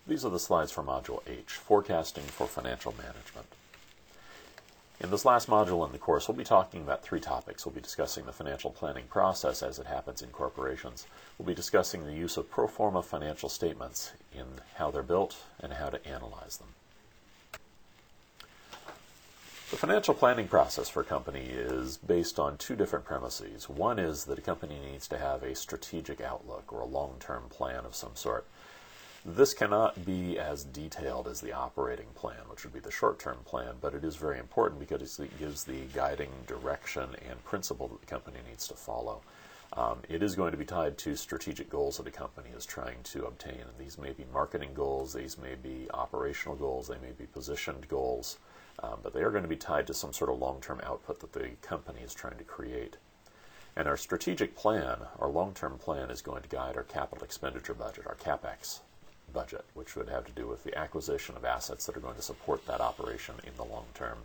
These are the slides for Module H, Forecasting for Financial Management. In this last module in the course, we'll be talking about three topics. We'll be discussing the financial planning process as it happens in corporations. We'll be discussing the use of pro forma financial statements in how they're built and how to analyze them. The financial planning process for a company is based on two different premises. One is that a company needs to have a strategic outlook or a long-term plan of some sort. This cannot be as detailed as the operating plan, which would be the short-term plan, but it is very important because it gives the guiding direction and principle that the company needs to follow. It is going to be tied to strategic goals that a company is trying to obtain. And these may be marketing goals, these may be operational goals, they may be positioned goals, but they are going to be tied to some sort of long-term output that the company is trying to create. And our strategic plan, our long-term plan, is going to guide our capital expenditure budget, our CapEx budget, which would have to do with the acquisition of assets that are going to support that operation in the long term.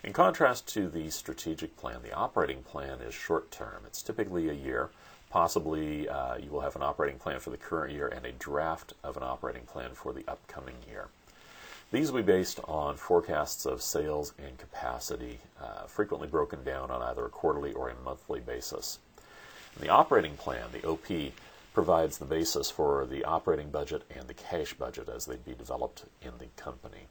In contrast to the strategic plan, the operating plan is short term. It's typically a year. Possibly you will have an operating plan for the current year and a draft of an operating plan for the upcoming year. These will be based on forecasts of sales and capacity, frequently broken down on either a quarterly or a monthly basis. The operating plan, the OP, provides the basis for the operating budget and the cash budget as they'd be developed in the company.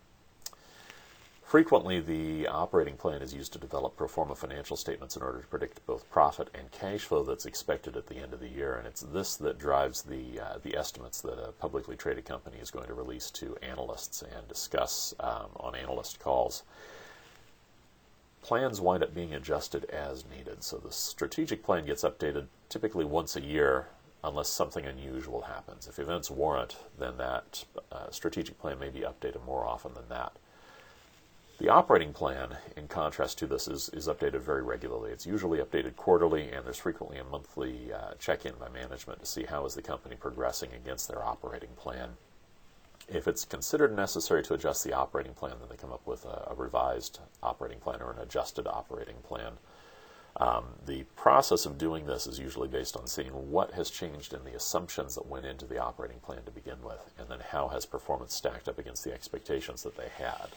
Frequently, the operating plan is used to develop pro forma financial statements in order to predict both profit and cash flow that's expected at the end of the year, and it's this that drives the estimates that a publicly traded company is going to release to analysts and discuss on analyst calls. Plans wind up being adjusted as needed, so the strategic plan gets updated typically once a year unless something unusual happens. If events warrant, then that strategic plan may be updated more often than that. The operating plan, in contrast to this, is updated very regularly. It's usually updated quarterly, and there's frequently a monthly check-in by management to see how is the company progressing against their operating plan. If it's considered necessary to adjust the operating plan, then they come up with a revised operating plan or an adjusted operating plan. The process of doing this is usually based on seeing what has changed in the assumptions that went into the operating plan to begin with, and then how has performance stacked up against the expectations that they had.